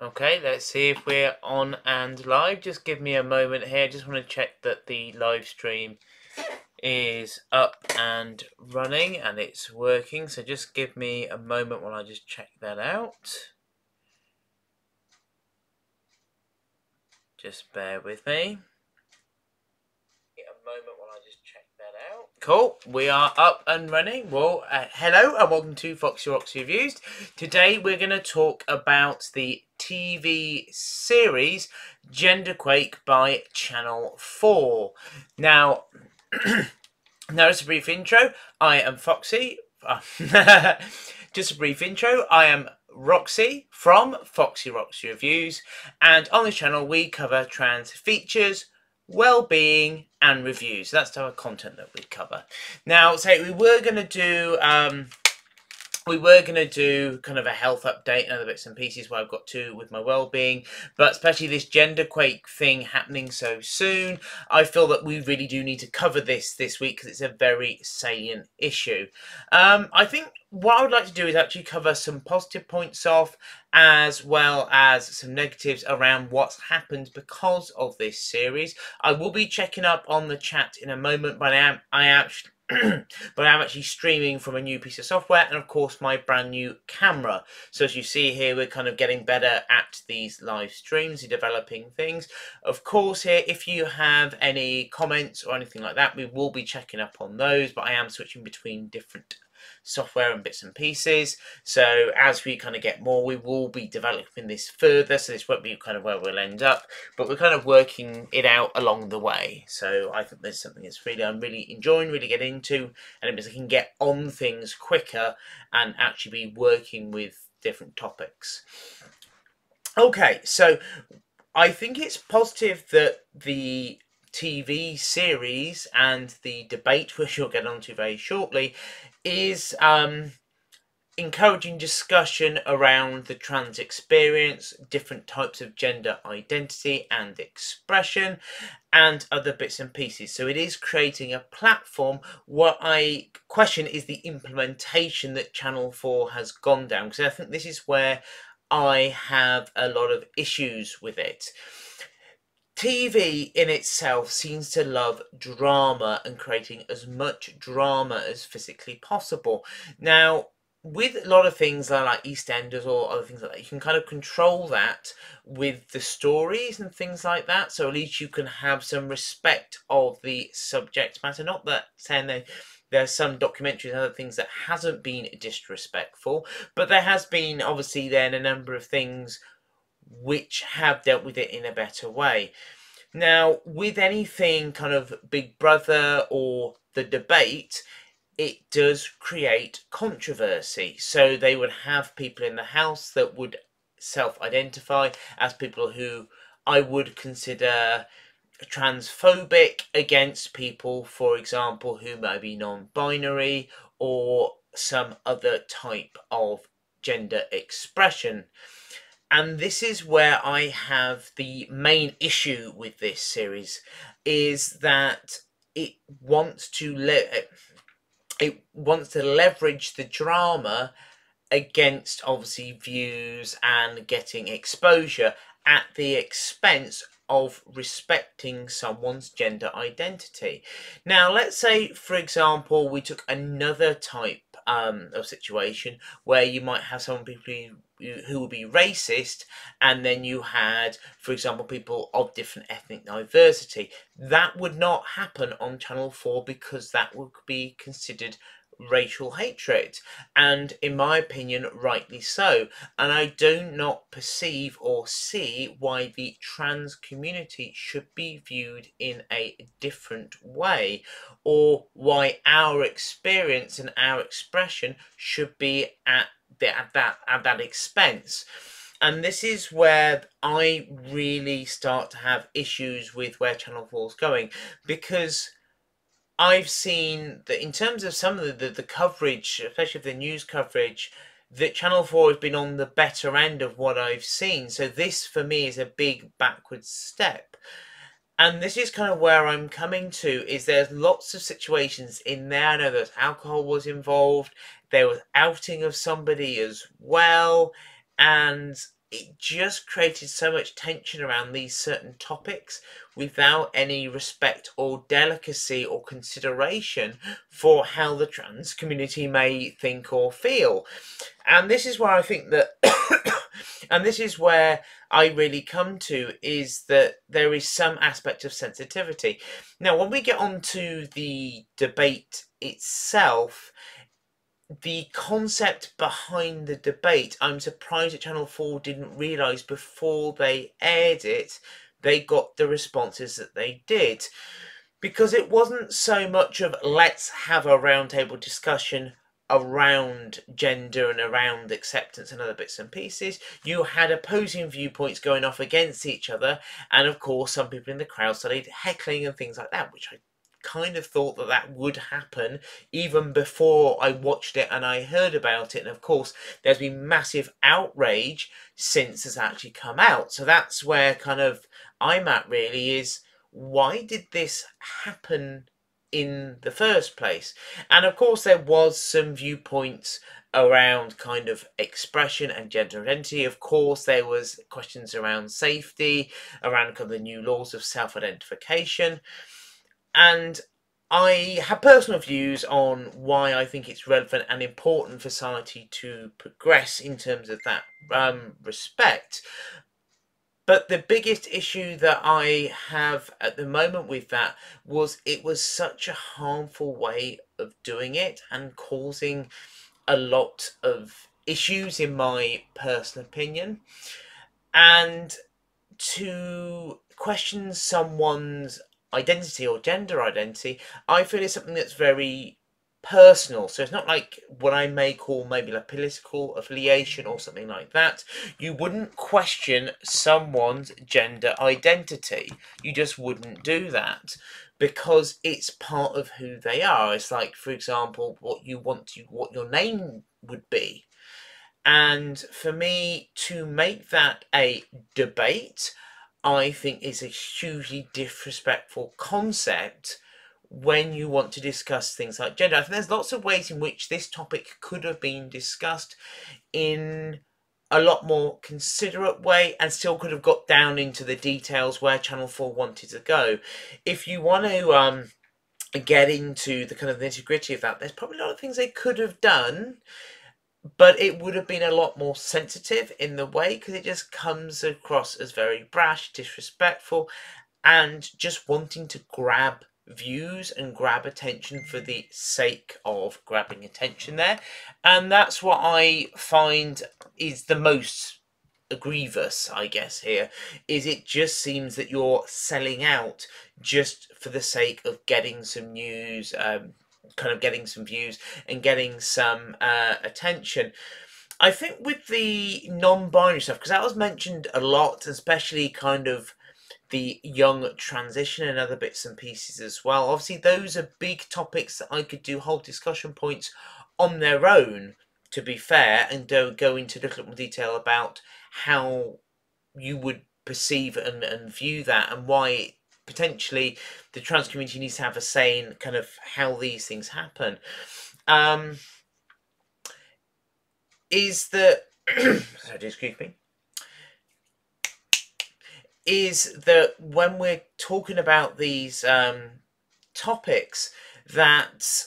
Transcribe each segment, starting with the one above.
Okay, let's see if we're on and live. Just give me a moment here. Just want to check that the live stream is up and running and it's working. So just give me a moment while I just check that out. Just bear with me. A moment while I just check that out. Cool, we are up and running. Well, hello and welcome to foxyroxyreviews. Today we're going to talk about the TV series Genderquake by Channel 4. Now, now just a brief intro. I am Foxy. Just a brief intro. I am Roxy from foxyroxyreviews, and on this channel we cover trans features, well-being and reviews. That's the type of content that we cover. Now, we were going to do kind of a health update and other bits and pieces where I've got to with my well-being, but especially this genderquake thing happening so soon, I feel that we really do need to cover this week because it's a very salient issue. I think what I would like to do is actually cover some positive points off as well as some negatives around what's happened because of this series. I will be checking up on the chat in a moment, but but I'm actually streaming from a new piece of software and of course my brand new camera. So as you see here, we're kind of getting better at these live streams and developing things. Of course here, if you have any comments or anything like that, we will be checking up on those, but I am switching between different software and bits and pieces. So as we kind of get more, we will be developing this further. So this won't be kind of where we'll end up, but we're kind of working it out along the way. So I think there's something that's I'm really enjoying, really get into, and it means I can get on things quicker and actually be working with different topics. Okay, so I think it's positive that the TV series and the debate, which we'll get onto very shortly, is encouraging discussion around the trans experience, different types of gender identity and expression, and other bits and pieces. So it is creating a platform. What I question is the implementation that Channel 4 has gone down, because I think this is where I have a lot of issues with it. TV in itself seems to love drama and creating as much drama as physically possible. Now, with a lot of things like EastEnders or other things like that, you can kind of control that with the stories and things like that. So at least you can have some respect of the subject matter. Not that saying that there's some documentaries and other things that hasn't been disrespectful, but there has been obviously then a number of things which have dealt with it in a better way. Now, with anything kind of Big Brother or the debate, it does create controversy. So they would have people in the house that would self-identify as people who I would consider transphobic against people, for example, who may be non-binary or some other type of gender expression. And this is where I have the main issue with this series, is that it wants to leverage the drama against obviously views and getting exposure at the expense of respecting someone's gender identity. Now, let's say, for example, we took another type of situation where you might have some people who would be racist, and then you had, for example, people of different ethnic diversity. That would not happen on Channel 4 because that would be considered racial hatred, and in my opinion rightly so. And I do not perceive or see why the trans community should be viewed in a different way, or why our experience and our expression should be at that expense. And this is where I really start to have issues with where Channel 4 is going, because I've seen that in terms of some of the coverage, especially the news coverage, that Channel 4 has been on the better end of what I've seen. So this, for me, is a big backwards step. And this is kind of where I'm coming to, is there's lots of situations in there. I know that alcohol was involved. There was outing of somebody as well. And it just created so much tension around these certain topics without any respect or delicacy or consideration for how the trans community may think or feel. And this is where I think that and this is where I really come to, is that there is some aspect of sensitivity. Now, when we get on to the debate itself, the concept behind the debate, I'm surprised that Channel 4 didn't realise before they aired it, they got the responses that they did. Because it wasn't so much of let's have a roundtable discussion around gender and around acceptance and other bits and pieces. You had opposing viewpoints going off against each other, and of course some people in the crowd started heckling and things like that, which I kind of thought that that would happen even before I watched it and I heard about it. And of course there's been massive outrage since it's actually come out, so that's where kind of I'm at really, is why did this happen in the first place? And of course there was some viewpoints around kind of expression and gender identity. Of course there was questions around safety, around kind of the new laws of self-identification, and I have personal views on why I think it's relevant and important for society to progress in terms of that respect. But the biggest issue that I have at the moment with that was it was such a harmful way of doing it and causing a lot of issues in my personal opinion. And to question someone's identity or gender identity, I feel is something that's very personal. So it's not like what I may call maybe like political affiliation or something like that. You wouldn't question someone's gender identity. You just wouldn't do that because it's part of who they are. It's like, for example, what your name would be. And for me to make that a debate, I think is a hugely disrespectful concept when you want to discuss things like gender. I think there's lots of ways in which this topic could have been discussed in a lot more considerate way and still could have got down into the details where Channel 4 wanted to go. If you want to get into the kind of nitty-gritty of that, there's probably a lot of things they could have done, but it would have been a lot more sensitive in the way, because it just comes across as very brash, disrespectful, and just wanting to grab views and grab attention for the sake of grabbing attention there. And that's what I find is the most grievous, I guess, here, is it just seems that you're selling out just for the sake of getting some news, kind of getting some views and getting some attention. I think with the non-binary stuff, because that was mentioned a lot, especially kind of the young transition and other bits and pieces as well. Obviously, those are big topics that I could do whole discussion points on their own, to be fair, and go into a little more detail about how you would perceive and view that, and why potentially the trans community needs to have a say in kind of how these things happen. Is that sorry, excuse me, is that when we're talking about these topics, that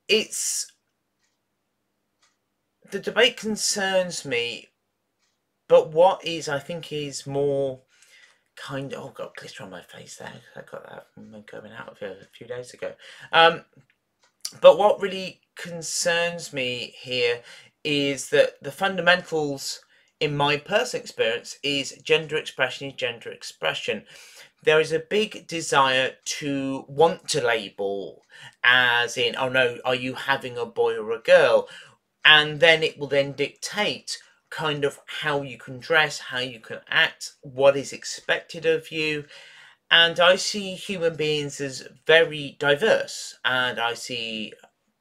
it's the debate concerns me, but what is, I think, is more kind of, oh god, glister on my face there, I got that from going out of here a few days ago. But what really concerns me here is that the fundamentals, in my personal experience, is gender expression is gender expression. There is a big desire to want to label, as in, oh no, are you having a boy or a girl? And then it will then dictate kind of how you can dress, how you can act, what is expected of you. And I see human beings as very diverse, and I see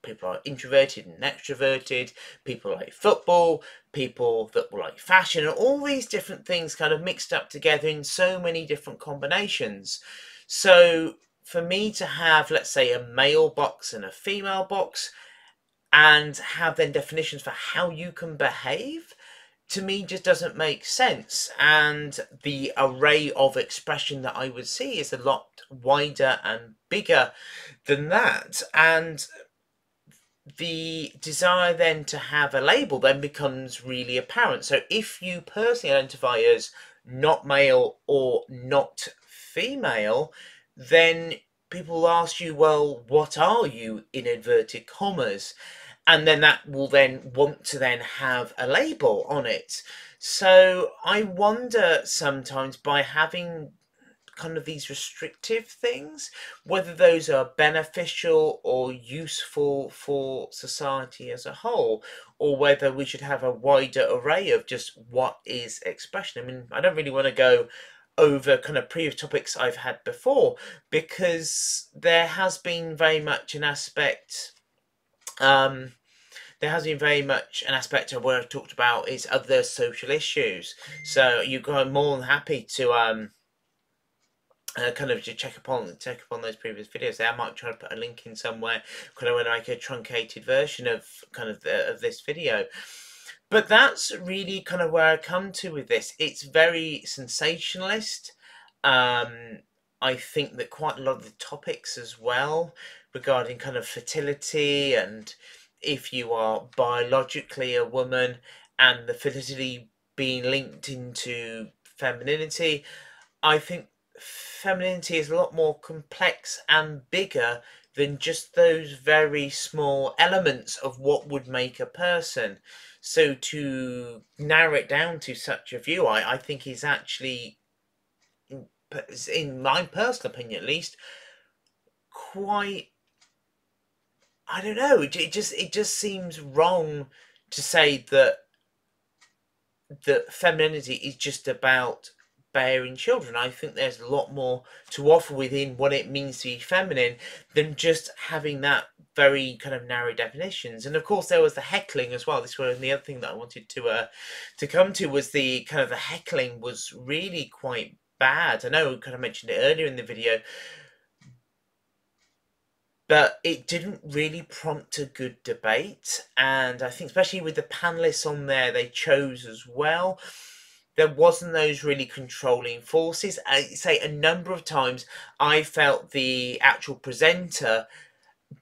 people are introverted and extroverted, people like football, people that will like fashion, and all these different things kind of mixed up together in so many different combinations. So for me to have, let's say, a male box and a female box, and have then definitions for how you can behave, to me just doesn't make sense. And the array of expression that I would see is a lot wider and bigger than that. And the desire then to have a label then becomes really apparent. So if you personally identify as not male or not female, then people will ask you, well, what are you, in inverted commas? And then that will then want to then have a label on it. So I wonder sometimes, by having kind of these restrictive things, whether those are beneficial or useful for society as a whole, or whether we should have a wider array of just what is expression. I mean, I don't really want to go over kind of previous topics I've had before, because there has been very much an aspect of what I've talked about is other social issues. So you're more than happy to kind of to check upon those previous videos there. I might try to put a link in somewhere, kind of when I make a truncated version of kind of of this video. But that's really kind of where I come to with this. It's very sensationalist. I think that quite a lot of the topics as well regarding kind of fertility, and if you are biologically a woman and the fertility being linked into femininity, I think femininity is a lot more complex and bigger than just those very small elements of what would make a person. So to narrow it down to such a view, I think is actually, in my personal opinion at least, quite, I don't know, it just seems wrong to say that femininity is just about bearing children. I think there's a lot more to offer within what it means to be feminine than just having that very kind of narrow definitions. And of course there was the heckling as well. This was the other thing that I wanted to come to, was the kind of the heckling was really quite bad. I know I kind of mentioned it earlier in the video, but it didn't really prompt a good debate. And I think especially with the panelists on there they chose as well, there wasn't those really controlling forces. I say a number of times I felt the actual presenter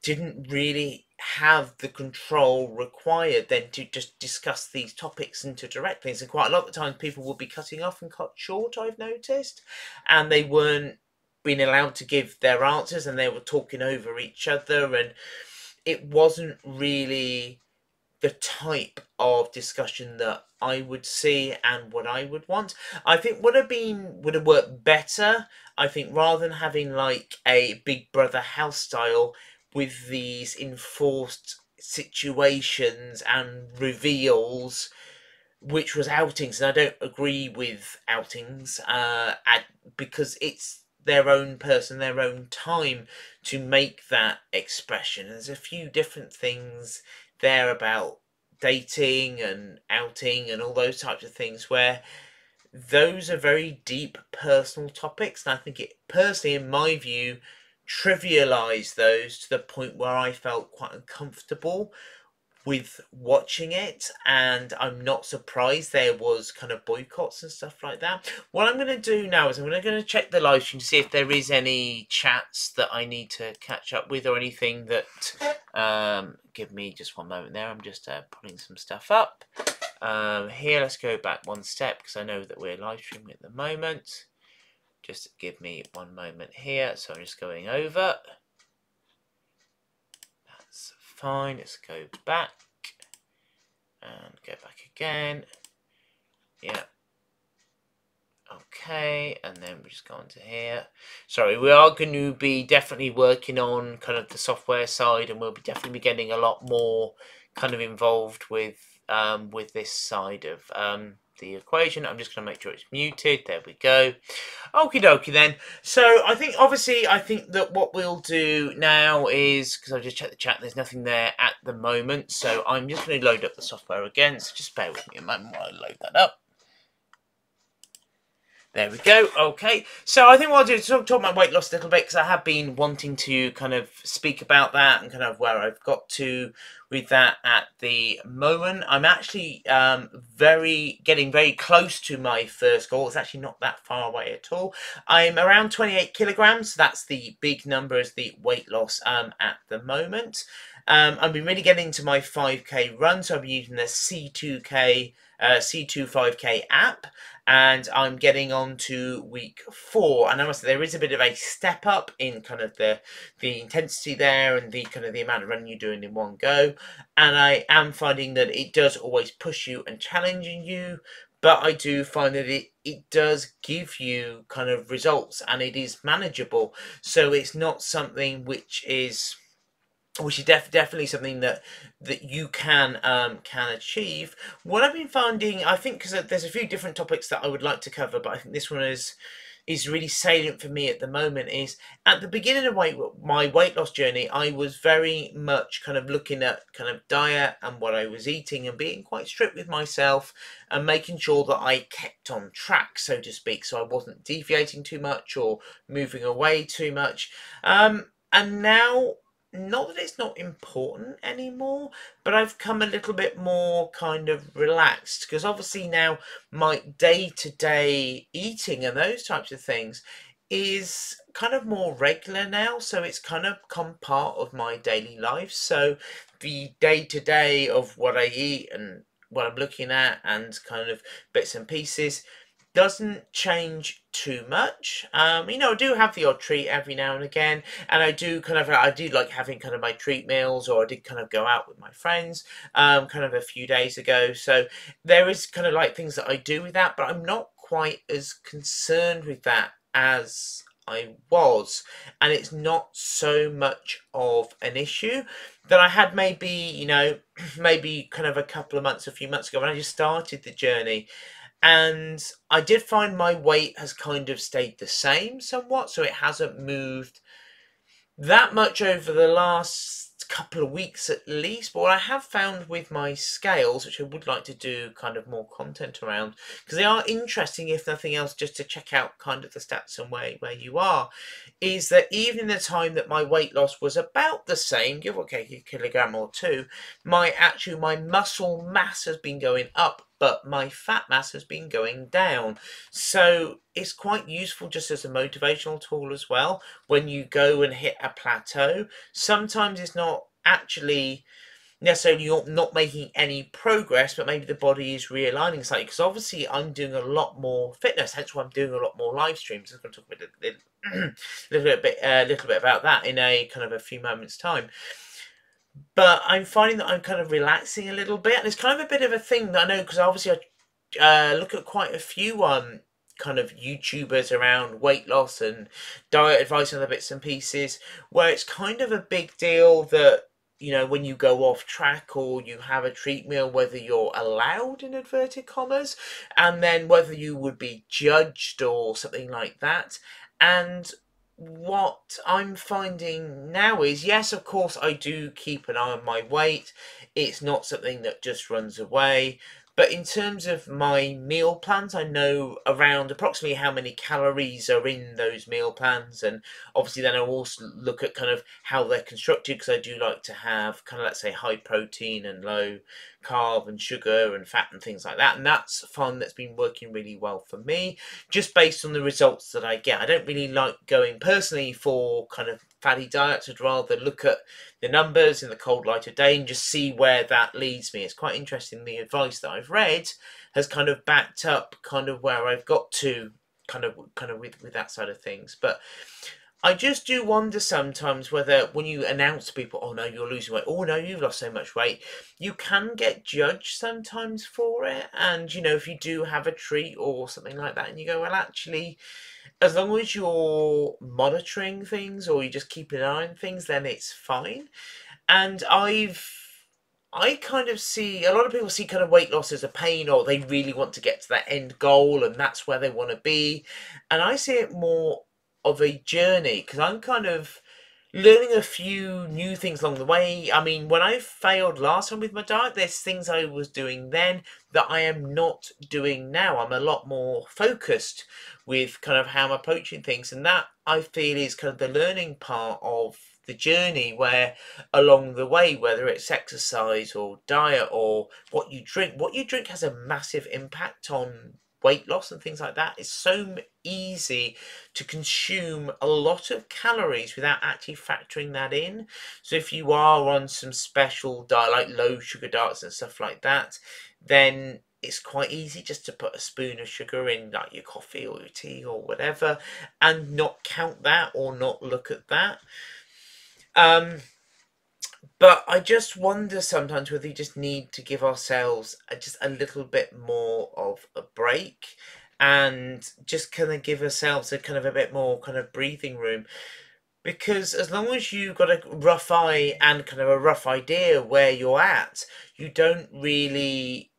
didn't really have the control required then to just discuss these topics and to direct things. And quite a lot of the times people would be cutting off and cut short, I've noticed, and they weren't being allowed to give their answers, and they were talking over each other, and it wasn't really the type of discussion that I would see and what I would want. I think would have worked better, I think, rather than having like a Big Brother house style with these enforced situations and reveals, which was outings. And I don't agree with outings because it's their own person, their own time to make that expression. There's a few different things there about dating and outing and all those types of things, where those are very deep personal topics, and I think it personally, in my view, trivialized those to the point where I felt quite uncomfortable with watching it. And I'm not surprised there was kind of boycotts and stuff like that. What I'm going to do now is I'm going to check the live stream to see if there is any chats that I need to catch up with or anything that give me just one moment there. I'm just pulling some stuff up here. Let's go back one step because I know that we're live streaming at the moment. Just give me one moment here. So I'm just going over. That's fine. Let's go back and go back again. Yeah. Okay, and then we just go on to here. Sorry, we are going to be definitely working on kind of the software side, and we'll be definitely be getting a lot more kind of involved with this side of the equation. I'm just going to make sure it's muted. There we go. Okie dokie then. So I think that what we'll do now is, because I just checked the chat, there's nothing there at the moment. So I'm just going to load up the software again. So just bear with me a moment while I load that up. There we go. Okay, so I think what I'll do is talk about weight loss a little bit because I have been wanting to kind of speak about that and kind of where I've got to with that at the moment. I'm actually getting very close to my first goal. It's actually not that far away at all. I'm around 28 kilograms. That's the big number as the weight loss at the moment. I've been really getting into my 5k run, so I've been using the C2 5k app, and I'm getting on to week 4, and I must say there is a bit of a step up in kind of the intensity there and the kind of the amount of running you're doing in one go, and I am finding that it does always push you and challenging you, but I do find that it does give you kind of results and it is manageable, so it's not something which is definitely something that you can achieve. What I've been finding, I think, because there's a few different topics that I would like to cover, but I think this one is really salient for me at the moment, is at the beginning of my weight loss journey, I was very much kind of looking at kind of diet and what I was eating and being quite strict with myself and making sure that I kept on track, so to speak, so I wasn't deviating too much or moving away too much. And now, not that it's not important anymore, but I've come a little bit more kind of relaxed because obviously now my day-to-day eating and those types of things is kind of more regular now, so it's kind of become part of my daily life. So the day-to-day of what I eat and what I'm looking at and kind of bits and pieces doesn't change too much. I do have the odd treat every now and again, and I do like having kind of my treat meals, or I did kind of go out with my friends kind of a few days ago. So there is kind of like things that I do with that, but I'm not quite as concerned with that as I was, and it's not so much of an issue that I had maybe, maybe kind of a few months ago when I just started the journey. And I did find my weight has kind of stayed the same somewhat, so it hasn't moved that much over the last couple of weeks at least. But what I have found with my scales, which I would like to do kind of more content around, because they are interesting if nothing else, just to check out kind of the stats and where you are, is that even in the time that my weight loss was about the same, give or take a kilogram or two, my muscle mass has been going up, but my fat mass has been going down. So it's quite useful just as a motivational tool as well. When you go and hit a plateau, sometimes it's not actually necessarily you're not making any progress, but maybe the body is realigning slightly. Because obviously I'm doing a lot more fitness, hence why I'm doing a lot more live streams. I'm going to talk a little bit about that in a kind of a few moments time. But I'm finding that I'm kind of relaxing a little bit, and it's kind of a bit of a thing that I know, because obviously I look at quite a few kind of YouTubers around weight loss and diet advice and other bits and pieces, where it's kind of a big deal that, when you go off track or you have a treat meal, whether you're allowed in inverted commas, and then whether you would be judged or something like that. And what I'm finding now is, yes, of course, I do keep an eye on my weight. It's not something that just runs away. But in terms of my meal plans, I know around approximately how many calories are in those meal plans. And obviously then I'll also look at kind of how they're constructed, because I do like to have kind of, let's say, high protein and low carb and sugar and fat and things like that. And that's fun. That's been working really well for me, just based on the results that I get. I don't really like going personally for kind of fatty diets. I'd rather look at the numbers in the cold light of day and just see where that leads me. It's quite interesting. The advice that I've read has kind of backed up kind of where I've got to kind of with that side of things. But I just do wonder sometimes whether when you announce to people, oh no, you're losing weight, oh no, you've lost so much weight, you can get judged sometimes for it. And, if you do have a treat or something like that and you go, well, actually, as long as you're monitoring things or you just keep an eye on things, then it's fine. And I kind of see, a lot of people see kind of weight loss as a pain, or they really want to get to that end goal and that's where they want to be. And I see it more of a journey, because I'm kind of learning a few new things along the way. I mean, when I failed last time with my diet, there's things I was doing then that I am not doing now. I'm a lot more focused with kind of how I'm approaching things, and that I feel is kind of the learning part of the journey, where along the way, whether it's exercise or diet or what you drink has a massive impact on weight loss and things like that. It's so easy to consume a lot of calories without actually factoring that in. So if you are on some special diet, like low sugar diets and stuff like that, then it's quite easy just to put a spoon of sugar in like your coffee or your tea or whatever and not count that or not look at that. Um, but I just wonder sometimes whether we just need to give ourselves just a little bit more of a break and just kind of give ourselves a kind of a bit more kind of breathing room. Because as long as you've got a rough eye and kind of a rough idea where you're at, you don't really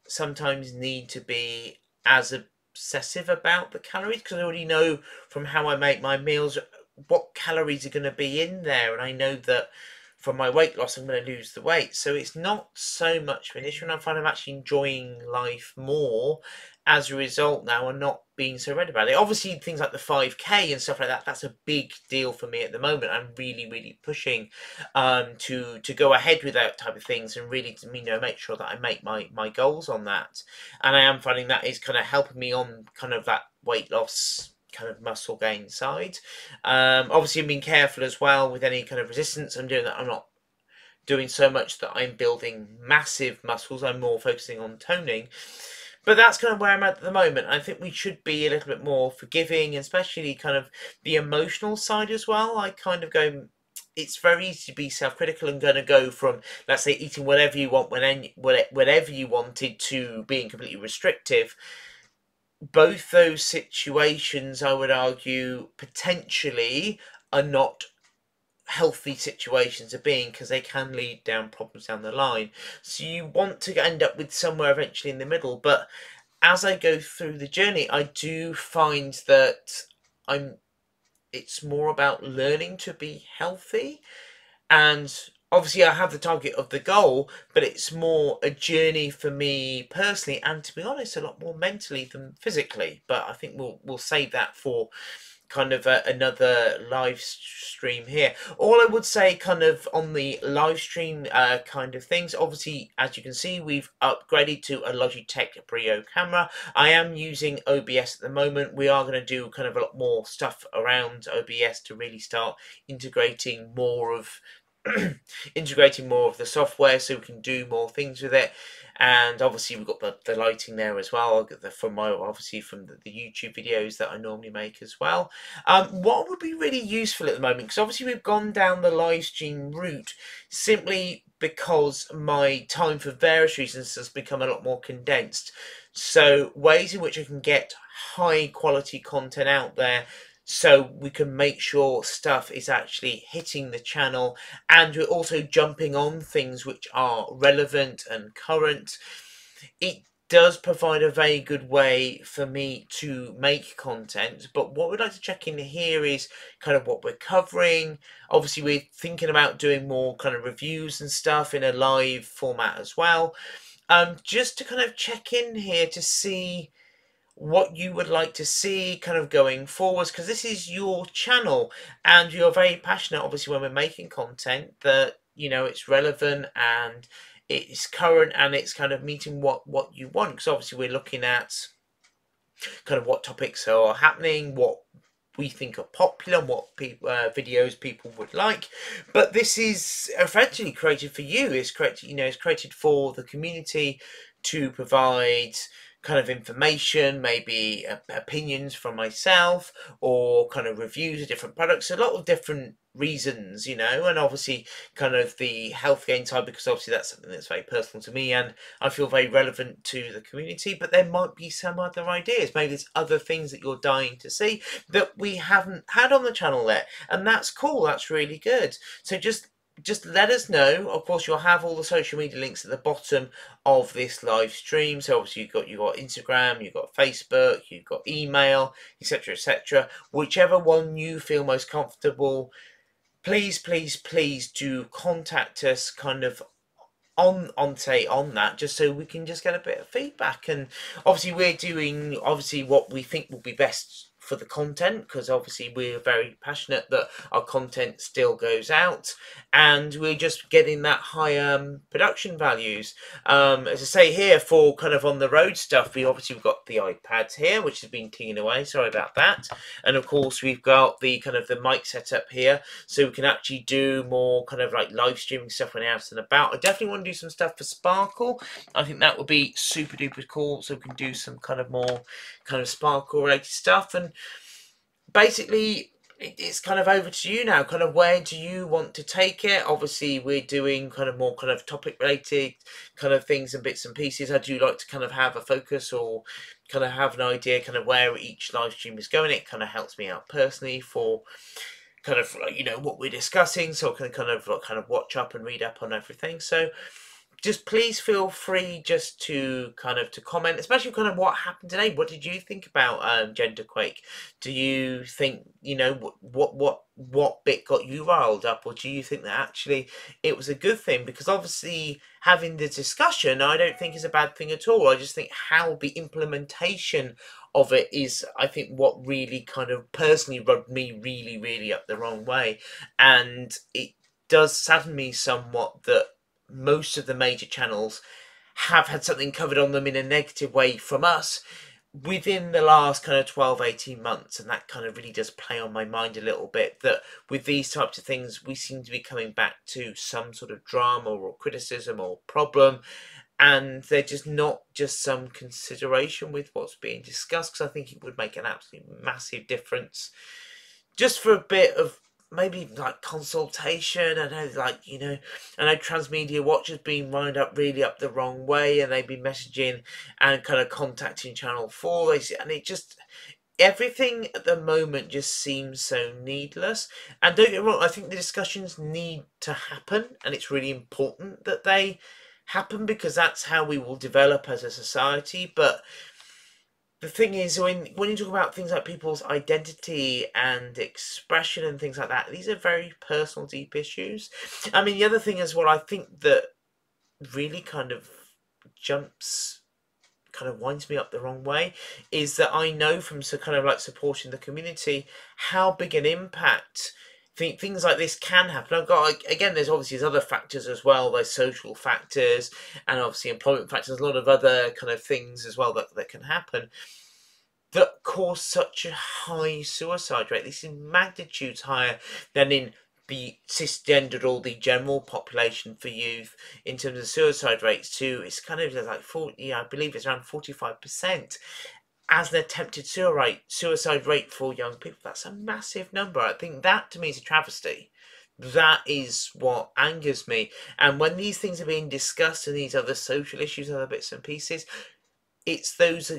sometimes need to be as obsessive about the calories, because I already know from how I make my meals what calories are going to be in there, and I know that from my weight loss I'm going to lose the weight, so it's not so much of an issue, and I find I'm actually enjoying life more as a result now and not being so red about it. Obviously things like the 5k and stuff like that, that's a big deal for me at the moment. I'm really pushing to go ahead with that type of things and really, you know, make sure that I make my goals on that. And I am finding that is kind of helping me on kind of that weight loss kind of muscle gain side. Obviously I'm being careful as well with any kind of resistance I'm doing, that I'm not doing so much that I'm building massive muscles. I'm more focusing on toning. But that's kind of where I'm at the moment. I think we should be a little bit more forgiving, especially kind of the emotional side as well. I kind of go, it's very easy to be self-critical and going to go from, let's say, eating whatever you want, whenever you wanted, to being completely restrictive. Both those situations, I would argue, potentially are not healthy situations of being, because they can lead down problems down the line. So you want to end up with somewhere eventually in the middle. But as I go through the journey, I do find that it's more about learning to be healthy. And obviously I have the target of the goal, but it's more a journey for me personally, and to be honest, a lot more mentally than physically. But I think we'll save that for kind of another live stream here. All I would say kind of on the live stream kind of things, obviously as you can see we've upgraded to a Logitech Brio camera. I am using OBS at the moment. We are going to do kind of a lot more stuff around OBS to really start integrating more of integrating more of the software so we can do more things with it. And obviously we've got the lighting there as well. I'll get from my, obviously from the YouTube videos that I normally make as well. What would be really useful at the moment, because obviously we've gone down the live stream route simply because my time for various reasons has become a lot more condensed. So ways in which I can get high quality content out there, so we can make sure stuff is actually hitting the channel, and we're also jumping on things which are relevant and current. It does provide a very good way for me to make content. But what we'd like to check in here is kind of what we're covering. Obviously we're thinking about doing more kind of reviews and stuff in a live format as well. Just to kind of check in here to see what you would like to see kind of going forwards, because this is your channel and you're very passionate, obviously, when we're making content, that, you know, it's relevant and it's current and it's kind of meeting what you want. Because obviously we're looking at kind of what topics are happening, what we think are popular, and what videos people would like. But this is effectively created for you. It's created, you know, it's created for the community to provide kind of information, maybe opinions from myself, or kind of reviews of different products, a lot of different reasons, you know. And obviously kind of the health gain side, because obviously that's something that's very personal to me and I feel very relevant to the community. But there might be some other ideas, maybe there's other things that you're dying to see that we haven't had on the channel yet, and that's cool, that's really good. So just let us know. Of course, you'll have all the social media links at the bottom of this live stream. So obviously you've got Instagram, you've got Facebook, you've got email, etc., etc. Whichever one you feel most comfortable please, please, please do contact us kind of on that, just so we can just get a bit of feedback. And obviously we're doing obviously what we think will be best for the content, because obviously we're very passionate that our content still goes out, and we're just getting that high production values. As I say here, for kind of on the road stuff, we've got the iPads here, which has been tinging away, sorry about that. And of course we've got the kind of the mic setup here, so we can actually do more kind of like live streaming stuff when we're out and about. I definitely want to do some stuff for Sparkle. I think that would be super duper cool, so we can do some kind of more kind of Sparkle related stuff. And basically it's kind of over to you now. Kind of where do you want to take it? Obviously we're doing kind of more kind of topic related kind of things and bits and pieces. I do like to kind of have a focus, or kind of have an idea kind of where each live stream is going. It kind of helps me out personally for kind of like, you know, what we're discussing, so I can kind of watch up and read up on everything. So just please feel free just to kind of to comment, especially kind of what happened today. What did you think about genderquake? Do you think, you know, what bit got you riled up, or do you think that actually it was a good thing? Because obviously having the discussion, I don't think is a bad thing at all. I just think how the implementation of it is, I think, what really kind of personally rubbed me really up the wrong way. And it does sadden me somewhat that most of the major channels have had something covered on them in a negative way from us within the last kind of 12-18 months, and that kind of really does play on my mind a little bit, that with these types of things we seem to be coming back to some sort of drama or criticism or problem, and they're just not just some consideration with what's being discussed, because I think it would make an absolutely massive difference just for a bit of maybe like consultation. I know, like, you know, I know Transmedia Watch has been wound up really up the wrong way, and they've been messaging and kind of contacting Channel 4, and it just, everything at the moment just seems so needless. And don't get me wrong, I think the discussions need to happen, and it's really important that they happen, because that's how we will develop as a society. But the thing is, when you talk about things like people's identity and expression and things like that, these are very personal, deep issues. I mean, the other thing as well, I think that really kind of winds me up the wrong way, is that I know from kind of like supporting the community how big an impact things like this can happen. I've got, like, again, there's obviously other factors as well. There's social factors and obviously employment factors, a lot of other kind of things as well that can happen that cause such a high suicide rate. This is magnitudes higher than in the cisgendered or the general population for youth in terms of suicide rates too. It's kind of like 40, I believe it's around 45% as an attempted suicide rate for young people. That's a massive number. I think that to me is a travesty. That is what angers me. And when these things are being discussed and these other social issues, other bits and pieces, it's those,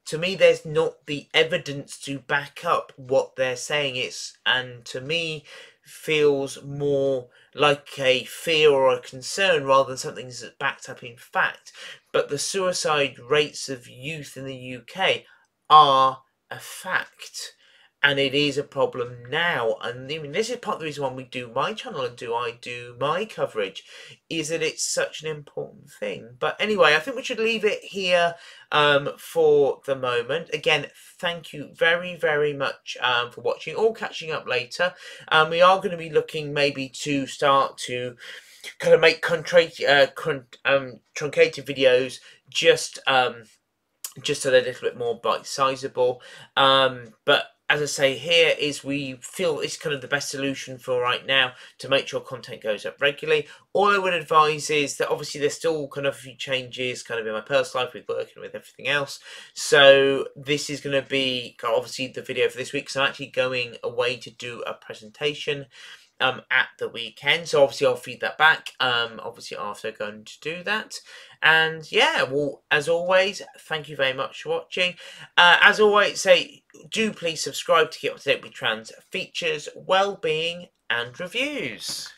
to me, there's not the evidence to back up what they're saying. And to me, feels more like a fear or a concern rather than something that's backed up in fact. But the suicide rates of youth in the UK are a fact, and it is a problem now. And I mean, this is part of the reason why we do my channel and I do my coverage, is that it's such an important thing. But anyway, I think we should leave it here for the moment. Again, thank you very much for watching or catching up later. We are going to be looking maybe to start to kind of make truncated videos, just so they're a little bit more bite-sizable. But as I say here, is we feel it's kind of the best solution for right now to make sure content goes up regularly. All I would advise is that obviously there's still kind of a few changes kind of in my personal life with work and with everything else. So this is going to be obviously the video for this week, because I'm actually going away to do a presentation at the weekend, so obviously I'll feed that back obviously after going to do that. And yeah, well, as always, thank you very much for watching. As always, do please subscribe to keep up to date with trans features, well-being and reviews.